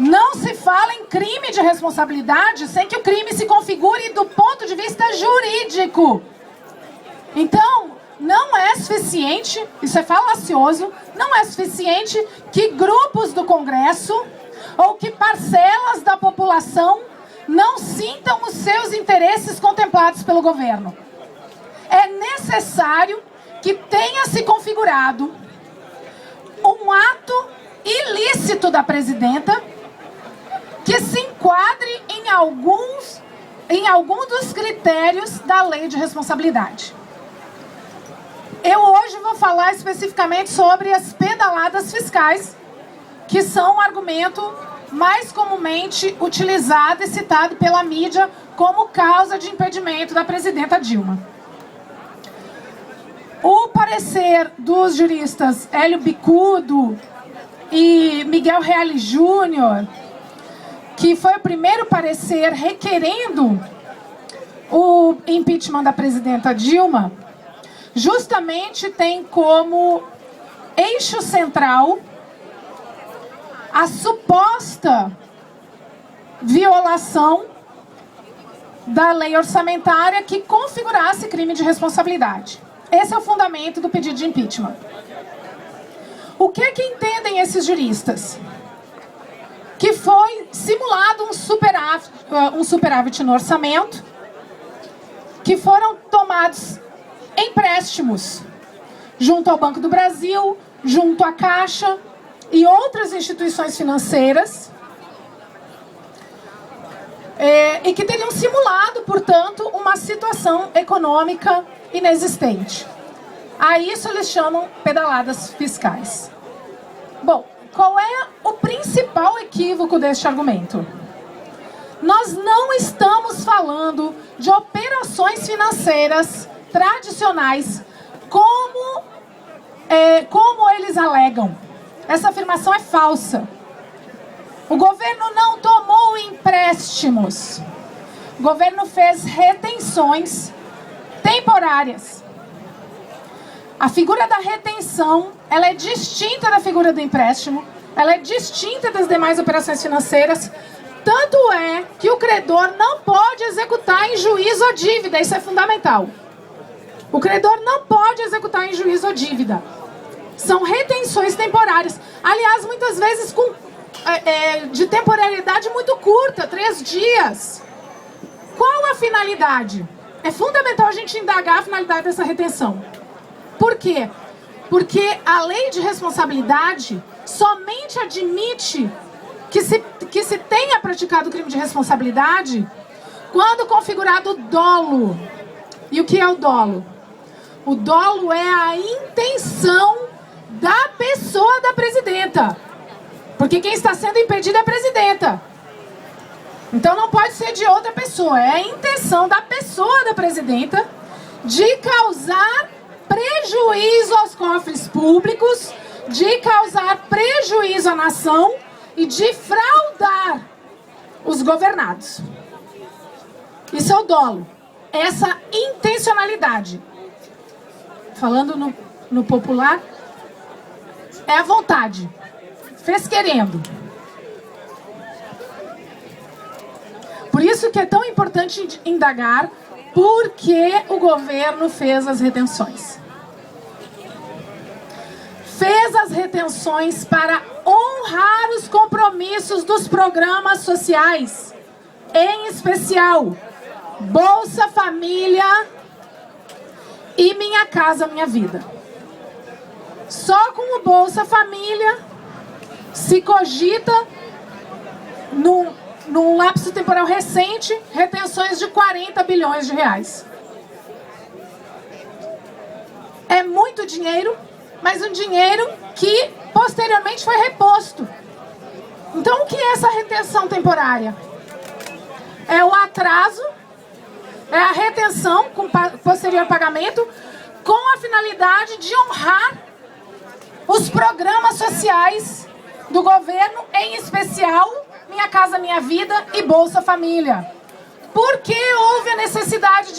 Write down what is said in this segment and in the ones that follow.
Não se fala em crime de responsabilidade sem que o crime se configure do ponto de vista jurídico. Então, não é suficiente, isso é falacioso, não é suficiente que grupos do Congresso ou que parcelas da população não sintam os seus interesses contemplados pelo governo. É necessário que tenha se configurado um ato ilícito da presidenta que se enquadre em algum dos critérios da lei de responsabilidade. Eu hoje vou falar especificamente sobre as pedaladas fiscais, que são o argumento mais comumente utilizado e citado pela mídia como causa de impedimento da presidenta Dilma. O parecer dos juristas Hélio Bicudo e Miguel Reale Júnior, que foi o primeiro parecer requerendo o impeachment da presidenta Dilma, justamente tem como eixo central a suposta violação da lei orçamentária que configurasse crime de responsabilidade. Esse é o fundamento do pedido de impeachment. O que é que entendem esses juristas? Que foi simulado um superávit no orçamento, que foram tomados empréstimos junto ao Banco do Brasil, junto à Caixa e outras instituições financeiras, e que teriam simulado, portanto, uma situação econômica inexistente. A isso eles chamam pedaladas fiscais. Bom, qual é o principal equívoco deste argumento? Nós não estamos falando de operações financeiras tradicionais como eles alegam. Essa afirmação é falsa. O governo não tomou empréstimos. O governo fez retenções temporárias. A figura da retenção, ela é distinta da figura do empréstimo, ela é distinta das demais operações financeiras, tanto é que o credor não pode executar em juízo a dívida, isso é fundamental. O credor não pode executar em juízo a dívida. São retenções temporárias, aliás, muitas vezes de temporalidade muito curta, 3 dias. Qual a finalidade? É fundamental a gente indagar a finalidade dessa retenção. Por quê? Porque a lei de responsabilidade somente admite que se tenha praticado o crime de responsabilidade quando configurado dolo. E o que é o dolo? O dolo é a intenção da pessoa da presidenta. Porque quem está sendo impedido é a presidenta. Então não pode ser de outra pessoa. É a intenção da pessoa da presidenta de causar prejuízo aos cofres públicos, de causar prejuízo à nação e de fraudar os governados. Isso é o dolo. Essa intencionalidade, falando no popular, é a vontade. Fez querendo. Por isso que é tão importante indagar por que o governo fez as retenções. Fez as retenções para honrar os compromissos dos programas sociais, em especial Bolsa Família e Minha Casa Minha Vida. Só com o Bolsa Família se cogita, num lapso temporal recente, retenções de 40 bilhões de reais. É muito dinheiro, mas um dinheiro que posteriormente foi reposto. Então, o que é essa retenção temporária? É o atraso, é a retenção com posterior pagamento, com a finalidade de honrar os programas sociais do governo, em especial Minha Casa Minha Vida e Bolsa Família. Por que houve a necessidade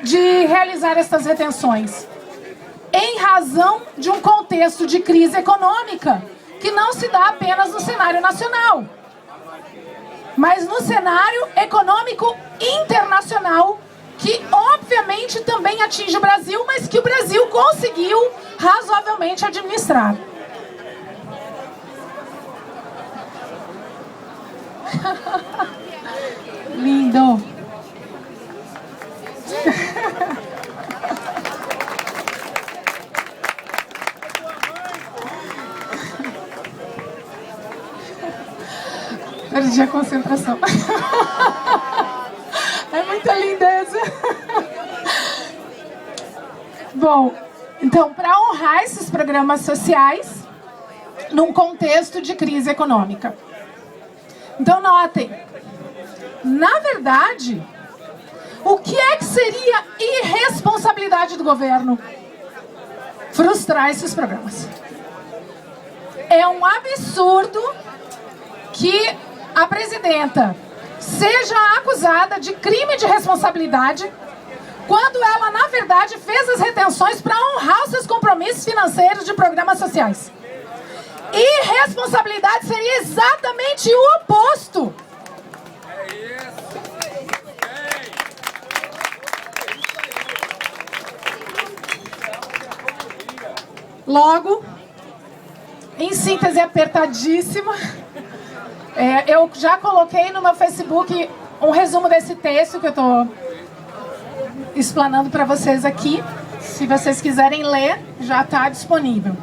de realizar essas retenções? Em razão de um contexto de crise econômica que não se dá apenas no cenário nacional, mas no cenário econômico internacional, que obviamente também atinge o Brasil, mas que o Brasil conseguiu razoavelmente administrar. Lindo! Perdi a concentração. É muita lindeza. Bom, então, para honrar esses programas sociais num contexto de crise econômica. Então, notem, na verdade, o que é que seria irresponsabilidade do governo? Frustrar esses programas. É um absurdo que a presidenta seja acusada de crime de responsabilidade quando ela, na verdade, fez as retenções para honrar os seus compromissos financeiros de programas sociais. Irresponsabilidade seria exatamente o oposto. Logo, em síntese apertadíssima, eu já coloquei no meu Facebook um resumo desse texto que eu estou explanando para vocês aqui. Se vocês quiserem ler, já está disponível.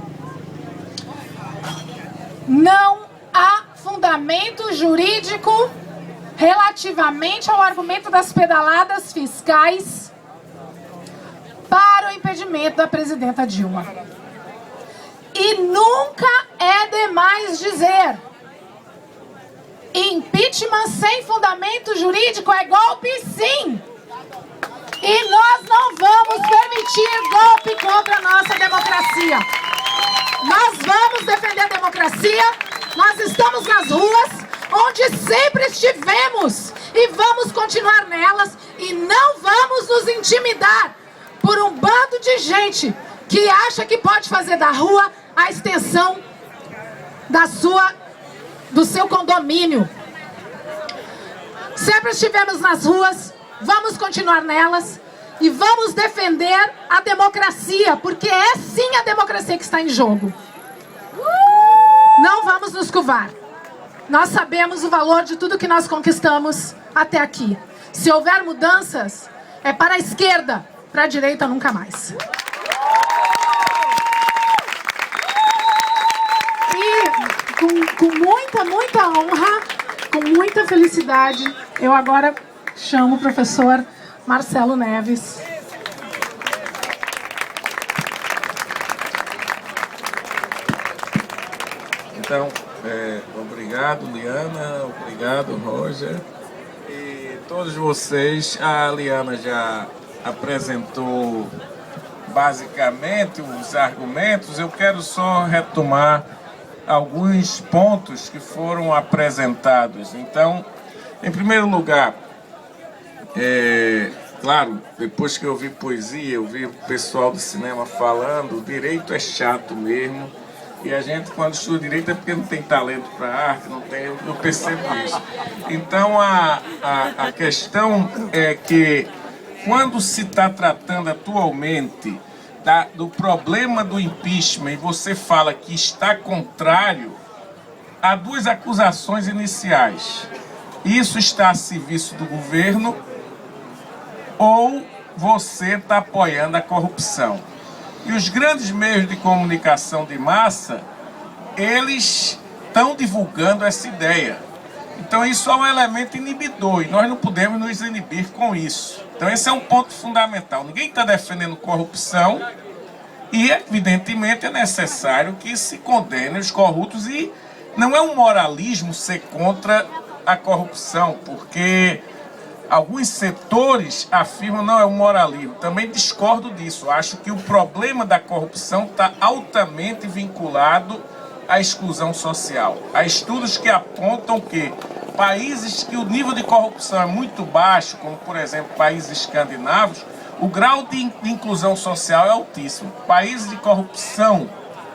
Não há fundamento jurídico relativamente ao argumento das pedaladas fiscais para o impedimento da presidenta Dilma. E nunca é demais dizer: impeachment sem fundamento jurídico é golpe, sim! E nós não vamos permitir golpe contra a nossa democracia. Nós vamos defender a democracia, nós estamos nas ruas, onde sempre estivemos, e vamos continuar nelas, e não vamos nos intimidar por um bando de gente que acha que pode fazer da rua a extensão do seu condomínio. Sempre estivemos nas ruas, vamos continuar nelas e vamos defender a democracia, porque é sim a democracia que está em jogo. Não vamos nos curvar. Nós sabemos o valor de tudo que nós conquistamos até aqui. Se houver mudanças, é para a esquerda, para a direita nunca mais. E com muita honra, com muita felicidade, eu agora chamo o professor Marcelo Neves. Então, obrigado, Liana, obrigado, Roger. E todos vocês, a Liana já apresentou basicamente os argumentos. Eu quero só retomar alguns pontos que foram apresentados. Então, em primeiro lugar, claro, depois que eu vi poesia, eu vi o pessoal do cinema falando, o direito é chato mesmo. E a gente, quando estuda direito, é porque não tem talento para arte, não tem, eu percebo isso. Então, a questão é que, quando se está tratando atualmente do problema do impeachment, e você fala que está contrário, há duas acusações iniciais. Isso está a serviço do governo ou você está apoiando a corrupção. E os grandes meios de comunicação de massa, eles estão divulgando essa ideia. Então isso é um elemento inibidor e nós não podemos nos inibir com isso. Então esse é um ponto fundamental. Ninguém está defendendo corrupção e evidentemente é necessário que se condene os corruptos e não é um moralismo ser contra a corrupção, porque alguns setores afirmam não é um moralismo. Também discordo disso. Acho que o problema da corrupção está altamente vinculado à exclusão social. Há estudos que apontam que países que o nível de corrupção é muito baixo, como por exemplo países escandinavos, o grau de inclusão social é altíssimo. Países de corrupção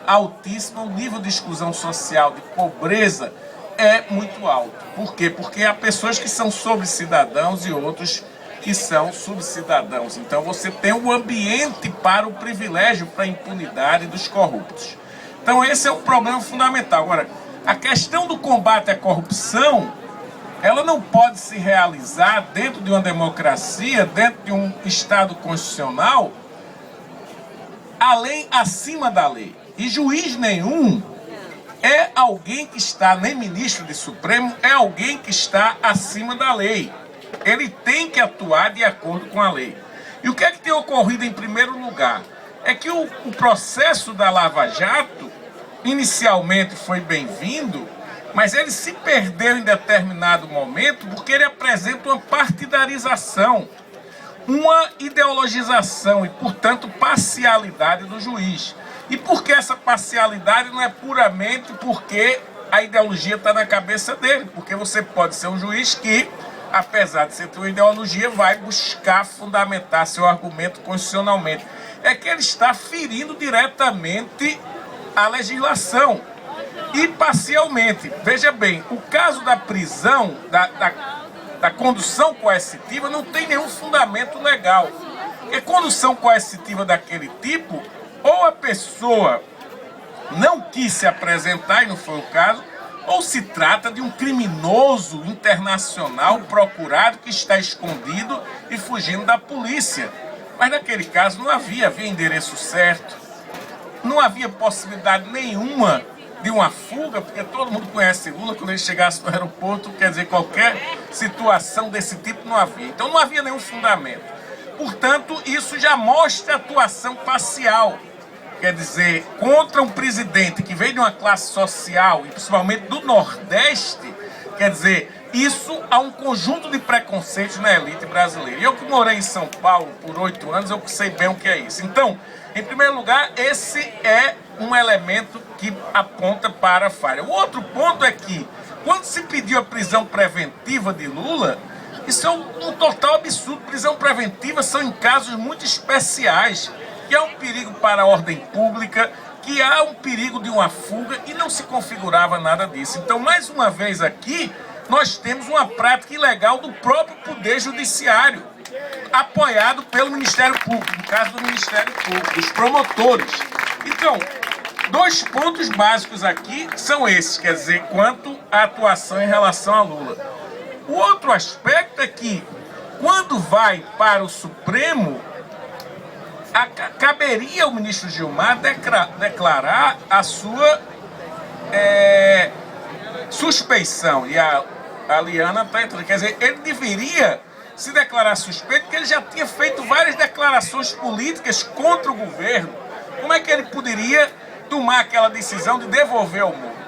altíssima, o nível de exclusão social, de pobreza, é muito alto. Por quê? Porque há pessoas que são sobre-cidadãos e outros que são subcidadãos. Então você tem um ambiente para o privilégio, para a impunidade dos corruptos. Então esse é o problema fundamental. Agora, a questão do combate à corrupção, ela não pode se realizar dentro de uma democracia, dentro de um Estado constitucional, acima da lei. E juiz nenhum é alguém que está, nem ministro de Supremo, é alguém que está acima da lei. Ele tem que atuar de acordo com a lei. E o que é que tem ocorrido em primeiro lugar? É que o processo da Lava Jato, inicialmente foi bem-vindo, mas ele se perdeu em determinado momento porque ele apresenta uma partidarização, uma ideologização e, portanto, parcialidade do juiz. E por que essa parcialidade? Não é puramente porque a ideologia está na cabeça dele, porque você pode ser um juiz que, apesar de ser tua ideologia, vai buscar fundamentar seu argumento constitucionalmente. É que ele está ferindo diretamente a legislação e parcialmente. Veja bem, o caso da prisão, da condução coercitiva, não tem nenhum fundamento legal. Porque condução coercitiva daquele tipo, ou a pessoa não quis se apresentar, e não foi o caso, ou se trata de um criminoso internacional procurado que está escondido e fugindo da polícia. Mas naquele caso não havia endereço certo, não havia possibilidade nenhuma de uma fuga, porque todo mundo conhece Lula, quando ele chegasse no aeroporto, quer dizer, qualquer situação desse tipo não havia. Então não havia nenhum fundamento. Portanto, isso já mostra atuação parcial. Quer dizer, contra um presidente que veio de uma classe social, e principalmente do Nordeste, quer dizer, isso há um conjunto de preconceitos na elite brasileira. Eu que morei em São Paulo por 8 anos, eu sei bem o que é isso. Então, em primeiro lugar, esse é um elemento que aponta para a falha. O outro ponto é que, quando se pediu a prisão preventiva de Lula, isso é um total absurdo. Prisão preventiva são em casos muito especiais, que há um perigo para a ordem pública, que há um perigo de uma fuga, e não se configurava nada disso. Então, mais uma vez aqui, nós temos uma prática ilegal do próprio Poder Judiciário, apoiado pelo Ministério Público, no caso do Ministério Público, dos promotores. Então, 2 pontos básicos aqui são esses, quer dizer, quanto à atuação em relação a Lula. O outro aspecto é que, quando vai para o Supremo, caberia ao ministro Gilmar declarar a sua suspeição. E a Liana está entrando. Quer dizer, ele deveria se declarar suspeito, porque ele já tinha feito várias declarações políticas contra o governo. Como é que ele poderia tomar aquela decisão de devolver ao mundo?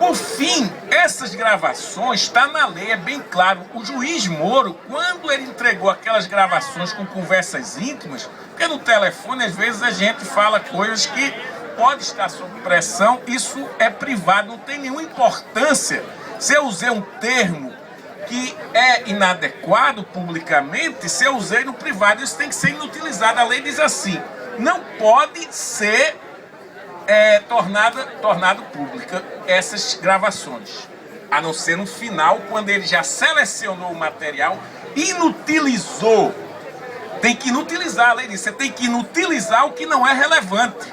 Por fim, essas gravações, está na lei, é bem claro. O juiz Moro, quando ele entregou aquelas gravações com conversas íntimas, porque no telefone, às vezes, a gente fala coisas que pode estar sob pressão, isso é privado, não tem nenhuma importância. Se eu usei um termo que é inadequado publicamente, se eu usei no privado, isso tem que ser inutilizado. A lei diz assim, não pode ser tornado pública essas gravações, a não ser no final, quando ele já selecionou o material, inutilizou. Tem que inutilizar, a lei diz, você tem que inutilizar o que não é relevante.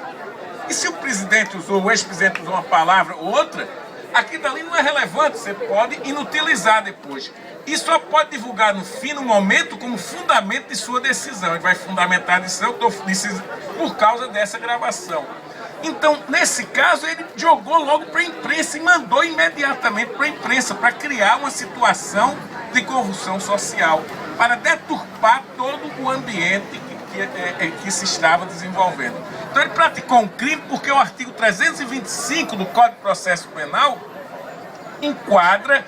E se o presidente usou, o ex-presidente usou uma palavra ou outra, aquilo dali não é relevante, você pode inutilizar depois. E só pode divulgar no fim, no momento, como fundamento de sua decisão. Ele vai fundamentar a decisão por causa dessa gravação. Então, nesse caso, ele jogou logo para a imprensa e mandou imediatamente para a imprensa, para criar uma situação de convulsão social, para deturpar todo o ambiente que se estava desenvolvendo. Então, ele praticou um crime porque o artigo 325 do Código de Processo Penal enquadra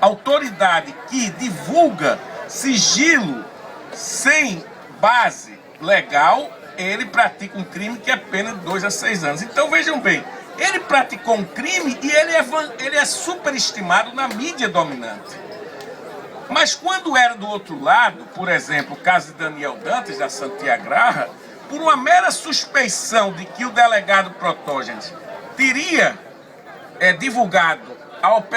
autoridade que divulga sigilo sem base legal. Ele pratica um crime que é pena de 2 a 6 anos. Então, vejam bem, ele praticou um crime e ele é superestimado na mídia dominante. Mas quando era do outro lado, por exemplo, o caso de Daniel Dantas, da Santiagraha, por uma mera suspeição de que o delegado Protógenes teria divulgado a operação